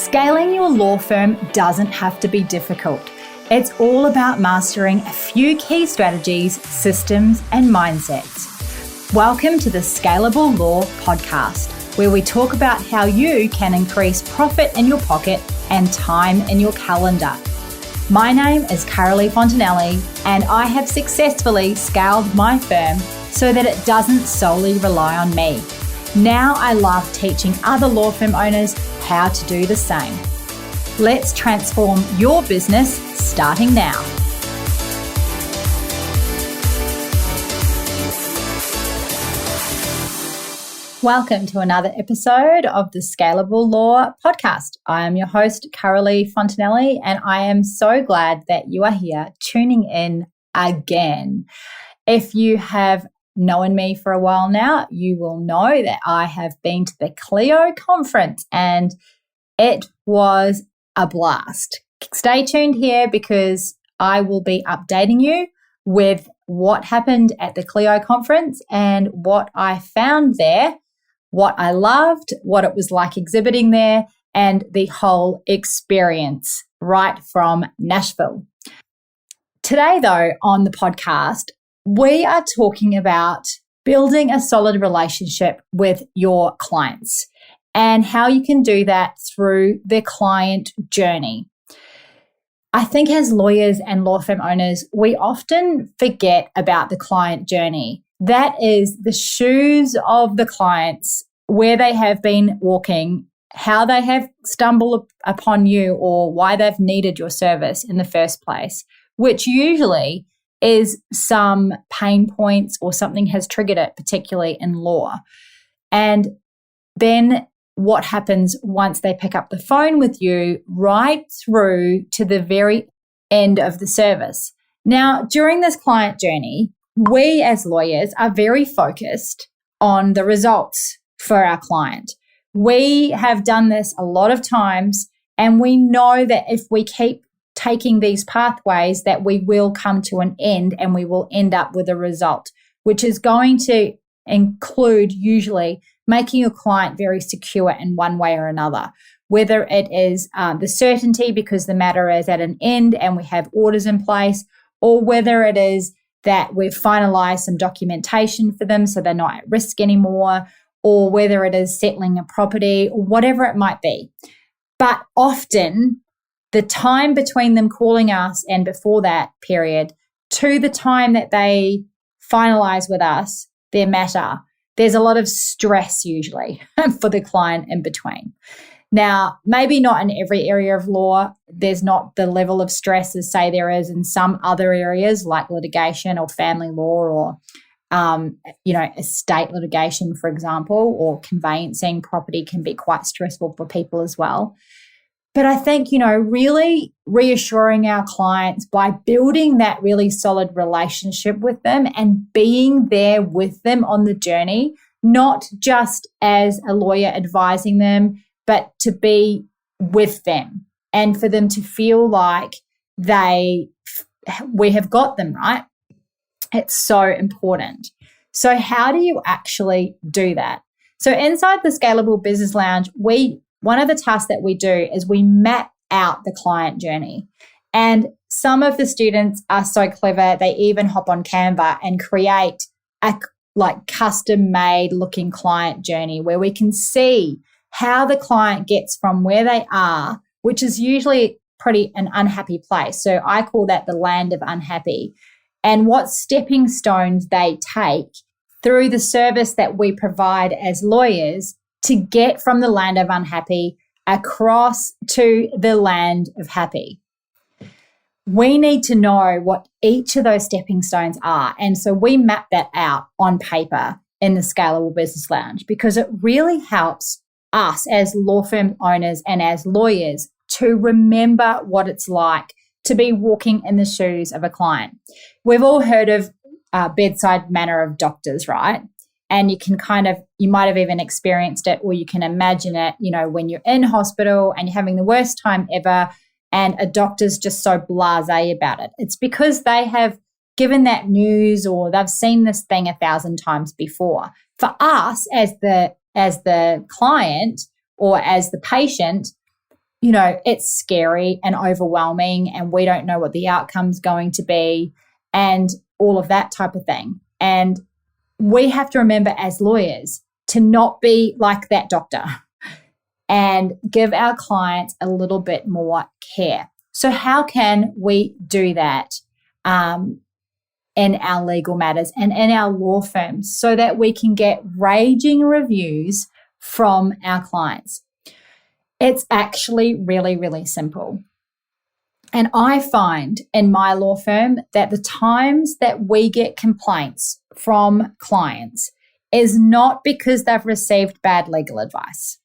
Scaling your law firm doesn't have to be difficult. It's all about mastering a few key strategies, systems, and mindsets. Welcome to the Scalable Law Podcast, where we talk about how you can increase profit in your pocket and time in your calendar. My name is Carolee Fontanelli, and I have successfully scaled my firm so that it doesn't solely rely on me. Now I love teaching other law firm owners how to do the same. Let's transform your business starting now. Welcome to another episode of the Scalable Law Podcast. I am your host, Carolee Fontanelli, and I am so glad that you are here tuning in again. If you have known me for a while now, you will know that I have been to the Clio conference and it was a blast. Stay tuned here because I will be updating you with what happened at the Clio conference and what I found there, what I loved, what it was like exhibiting there, and the whole experience right from Nashville. Today, though, on the podcast, we are talking about building a solid relationship with your clients and how you can do that through the client journey. I think as lawyers and law firm owners, we often forget about the client journey. That is the shoes of the clients, where they have been walking, how they have stumbled upon you, or why they've needed your service in the first place, which usually is some pain points or something has triggered it, particularly in law. And then what happens once they pick up the phone with you right through to the very end of the service. Now, during this client journey, we as lawyers are very focused on the results for our client. We have done this a lot of times, and we know that if we keep taking these pathways that we will come to an end and we will end up with a result, which is going to include usually making your client very secure in one way or another, whether it is the certainty because the matter is at an end and we have orders in place, or whether it is that we've finalized some documentation for them so they're not at risk anymore, or whether it is settling a property or whatever it might be. But often the time between them calling us and before that period to the time that they finalize with us their matter, there's a lot of stress usually for the client in between. Now, maybe not in every area of law, there's not the level of stress as say there is in some other areas like litigation or family law or estate litigation, for example, or conveyancing property can be quite stressful for people as well. But I think, really reassuring our clients by building that really solid relationship with them and being there with them on the journey, not just as a lawyer advising them, but to be with them and for them to feel like we have got them, right? It's so important. So how do you actually do that? So inside the Scalable Business Lounge, one of the tasks that we do is we map out the client journey. And some of the students are so clever, they even hop on Canva and create a custom-made looking client journey where we can see how the client gets from where they are, which is usually an unhappy place. So I call that the land of unhappy, and what stepping stones they take through the service that we provide as lawyers to get from the land of unhappy across to the land of happy. We need to know what each of those stepping stones are. And so we map that out on paper in the Scalable Business Lounge because it really helps us as law firm owners and as lawyers to remember what it's like to be walking in the shoes of a client. We've all heard of bedside manner of doctors, right? And you might have even experienced it, or you can imagine it, when you're in hospital and you're having the worst time ever and a doctor's just so blasé about it. It's because they have given that news or they've seen this thing 1,000 times before. For us as the client or as the patient, it's scary and overwhelming, and we don't know what the outcome's going to be, and all of that type of thing. And we have to remember as lawyers to not be like that doctor and give our clients a little bit more care. So how can we do that in our legal matters and in our law firms so that we can get raging reviews from our clients? It's actually really, really simple. And I find in my law firm that the times that we get complaints from clients is not because they've received bad legal advice.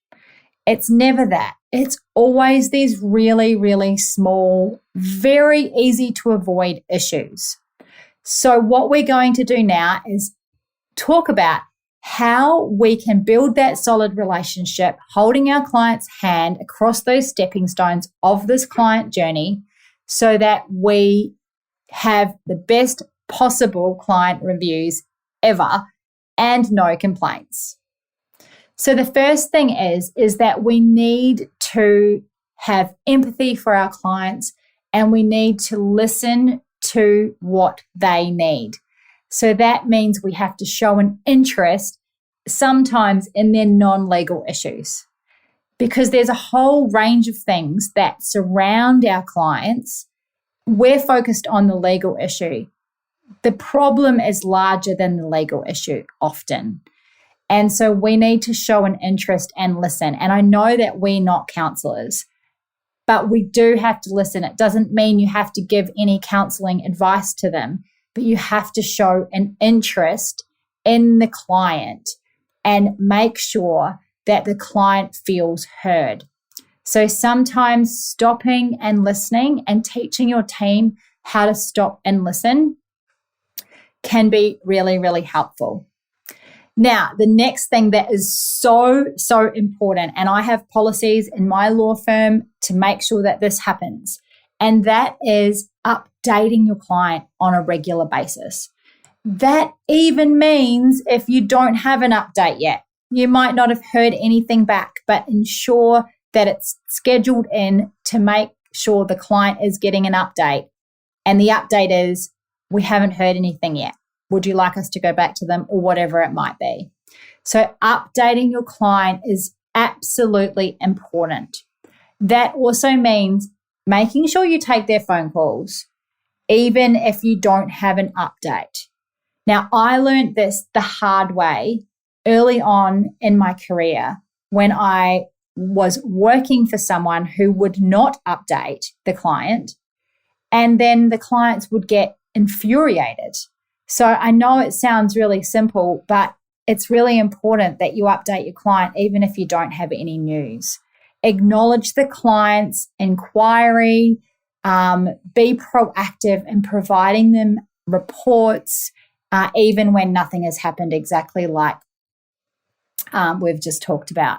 It's never that. It's always these really, really small, very easy to avoid issues. So what we're going to do now is talk about how we can build that solid relationship, holding our client's hand across those stepping stones of this client journey so that we have the best possible client reviews ever and no complaints. So the first thing is that we need to have empathy for our clients and we need to listen to what they need. So that means we have to show an interest sometimes in their non-legal issues, because there's a whole range of things that surround our clients. We're focused on the legal issue. The problem is larger than the legal issue often. And so we need to show an interest and listen. And I know that we're not counselors, but we do have to listen. It doesn't mean you have to give any counseling advice to them, but you have to show an interest in the client and make sure that the client feels heard. So sometimes stopping and listening and teaching your team how to stop and listen can be really, really helpful. Now, the next thing that is so, so important, and I have policies in my law firm to make sure that this happens, and that is updating your client on a regular basis. That even means if you don't have an update yet, you might not have heard anything back, but ensure that it's scheduled in to make sure the client is getting an update. And the update is, we haven't heard anything yet. Would you like us to go back to them, or whatever it might be? So updating your client is absolutely important. That also means making sure you take their phone calls, even if you don't have an update. Now, I learned this the hard way early on in my career when I was working for someone who would not update the client, and then the clients would get infuriated. So I know it sounds really simple, but it's really important that you update your client even if you don't have any news. Acknowledge the client's inquiry, be proactive in providing them reports, even when nothing has happened exactly like we've just talked about.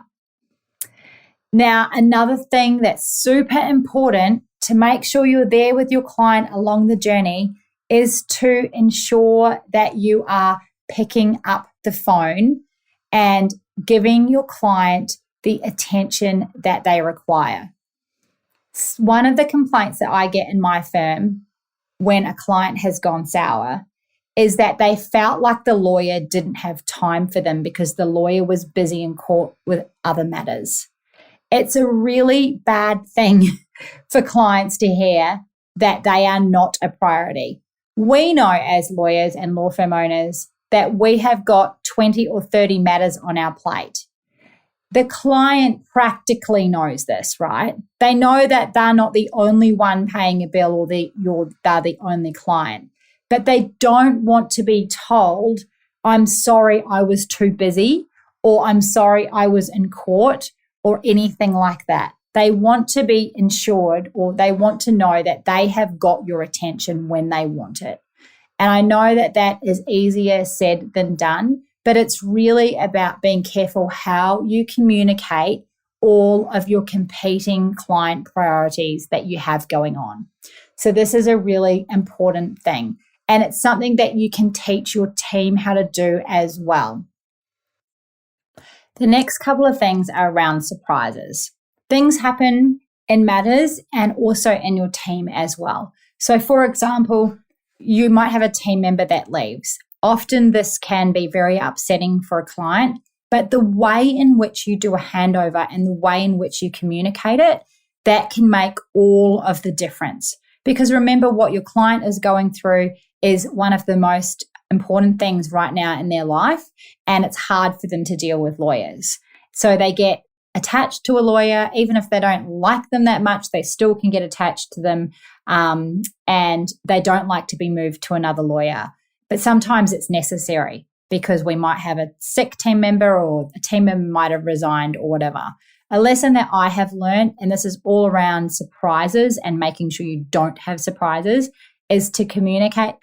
Now, another thing that's super important to make sure you're there with your client along the journey is to ensure that you are picking up the phone and giving your client the attention that they require. One of the complaints that I get in my firm when a client has gone sour is that they felt like the lawyer didn't have time for them because the lawyer was busy in court with other matters. It's a really bad thing for clients to hear that they are not a priority. We know as lawyers and law firm owners that we have got 20 or 30 matters on our plate. The client practically knows this, right? They know that they're not the only one paying a bill or they're the only client, but they don't want to be told, I'm sorry, I was too busy, or I'm sorry, I was in court, or anything like that. They want to be ensured, or they want to know that they have got your attention when they want it. And I know that that is easier said than done, but it's really about being careful how you communicate all of your competing client priorities that you have going on. So this is a really important thing. And it's something that you can teach your team how to do as well. The next couple of things are around surprises. Things happen in matters and also in your team as well. So, for example, you might have a team member that leaves. Often this can be very upsetting for a client, but the way in which you do a handover and the way in which you communicate it, that can make all of the difference. Because remember, what your client is going through is one of the most important things right now in their life, and it's hard for them to deal with lawyers. So they get attached to a lawyer. Even if they don't like them that much, they still can get attached to them, and they don't like to be moved to another lawyer. But sometimes it's necessary because we might have a sick team member, or a team member might have resigned or whatever. A lesson that I have learned, and this is all around surprises and making sure you don't have surprises, is to communicate.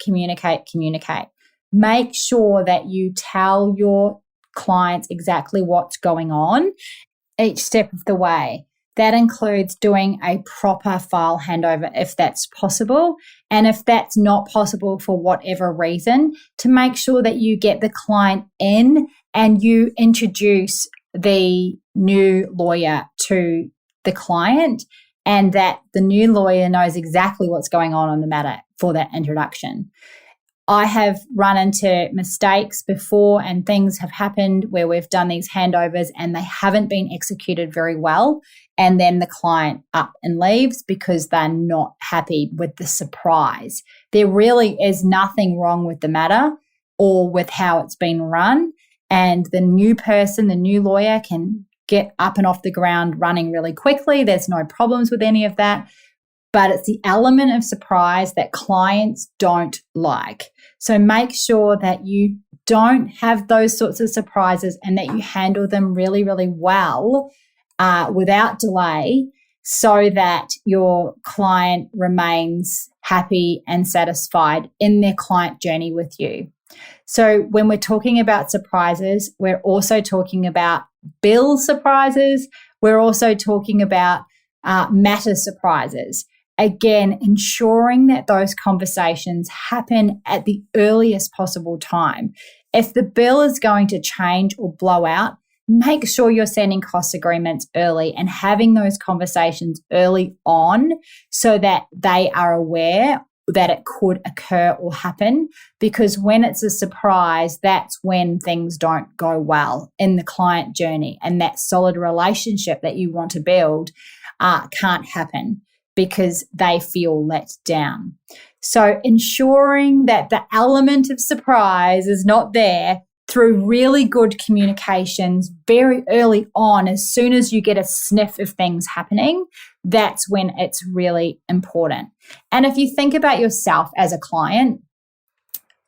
Make sure that you tell your clients exactly what's going on each step of the way. That includes doing a proper file handover if that's possible. And if that's not possible for whatever reason, to make sure that you get the client in and you introduce the new lawyer to the client, and that the new lawyer knows exactly what's going on the matter for that introduction. I have run into mistakes before, and things have happened where we've done these handovers and they haven't been executed very well. And then the client up and leaves because they're not happy with the surprise. There really is nothing wrong with the matter or with how it's been run. And the new person, the new lawyer, can get up and off the ground running really quickly. There's no problems with any of that. But it's the element of surprise that clients don't like. So make sure that you don't have those sorts of surprises and that you handle them really, really well without delay, so that your client remains happy and satisfied in their client journey with you. So when we're talking about surprises, we're also talking about bill surprises. We're also talking about matter surprises. Again, ensuring that those conversations happen at the earliest possible time. If the bill is going to change or blow out, make sure you're sending cost agreements early and having those conversations early on so that they are aware that it could occur or happen. Because when it's a surprise, that's when things don't go well in the client journey, and that solid relationship that you want to build can't happen because they feel let down. So ensuring that the element of surprise is not there through really good communications very early on, as soon as you get a sniff of things happening, that's when it's really important. And if you think about yourself as a client,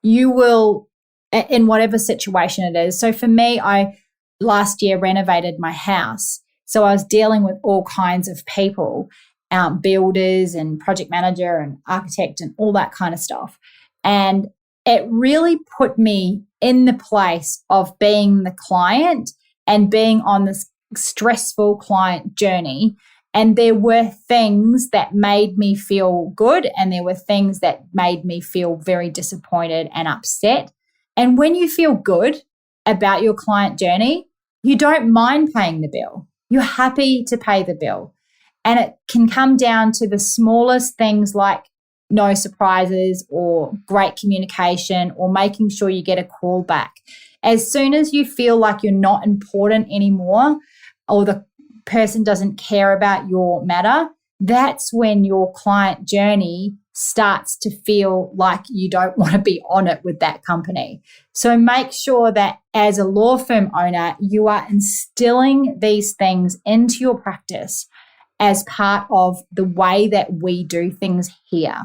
you will, in whatever situation it is. So for me, I last year renovated my house. So I was dealing with all kinds of people, builders and project manager and architect and all that kind of stuff. And it really put me in the place of being the client and being on this stressful client journey. And there were things that made me feel good, and there were things that made me feel very disappointed and upset. And when you feel good about your client journey, you don't mind paying the bill. You're happy to pay the bill. And it can come down to the smallest things like no surprises or great communication or making sure you get a call back. As soon as you feel like you're not important anymore, or the person doesn't care about your matter, that's when your client journey starts to feel like you don't want to be on it with that company. So make sure that as a law firm owner, you are instilling these things into your practice as part of the way that we do things here.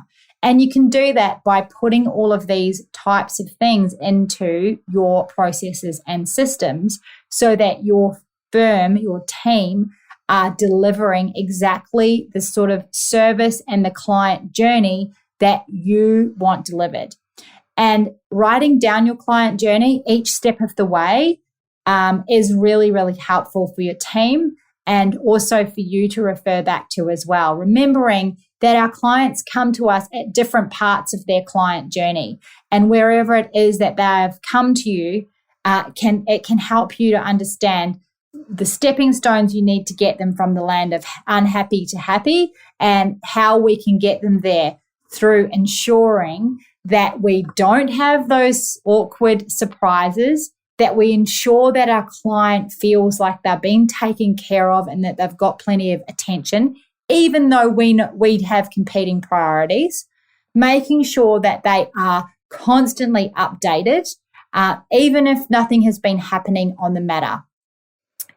And you can do that by putting all of these types of things into your processes and systems so that your firm, your team, are delivering exactly the sort of service and the client journey that you want delivered. And writing down your client journey each step of the way is really, really helpful for your team, and also for you to refer back to as well. Remembering that our clients come to us at different parts of their client journey, and wherever it is that they've come to you, it can help you to understand the stepping stones you need to get them from the land of unhappy to happy, and how we can get them there through ensuring that we don't have those awkward surprises, that we ensure that our client feels like they're being taken care of and that they've got plenty of attention, even though we have competing priorities, making sure that they are constantly updated, even if nothing has been happening on the matter.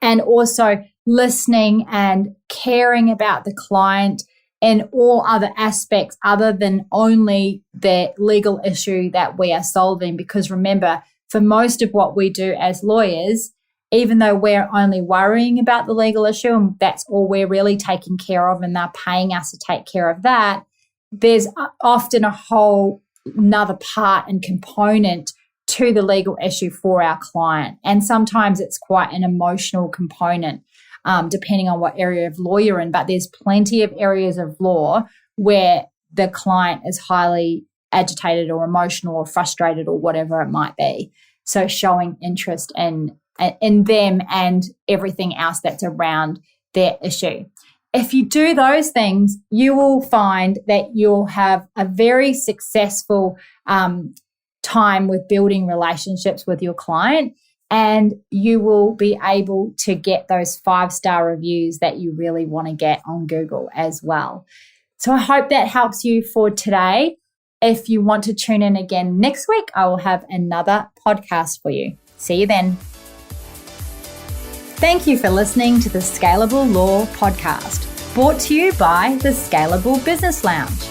And also listening and caring about the client and all other aspects other than only the legal issue that we are solving. Because remember, for most of what we do as lawyers, even though we're only worrying about the legal issue and that's all we're really taking care of and they're paying us to take care of that, there's often a whole another part and component to the legal issue for our client. And sometimes it's quite an emotional component, depending on what area of law you're in. But there's plenty of areas of law where the client is highly agitated or emotional or frustrated or whatever it might be. So showing interest in them and everything else that's around their issue. If you do those things, you will find that you'll have a very successful time with building relationships with your client, and you will be able to get those 5-star reviews that you really want to get on Google as well. So I hope that helps you for today. If you want to tune in again next week, I will have another podcast for you. See you then. Thank you for listening to the Scalable Law Podcast, brought to you by the Scalable Business Lounge.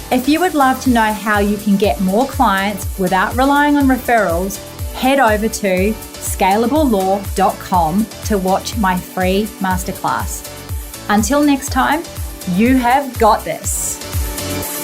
If you would love to know how you can get more clients without relying on referrals, head over to scalablelaw.com to watch my free masterclass. Until next time, you have got this.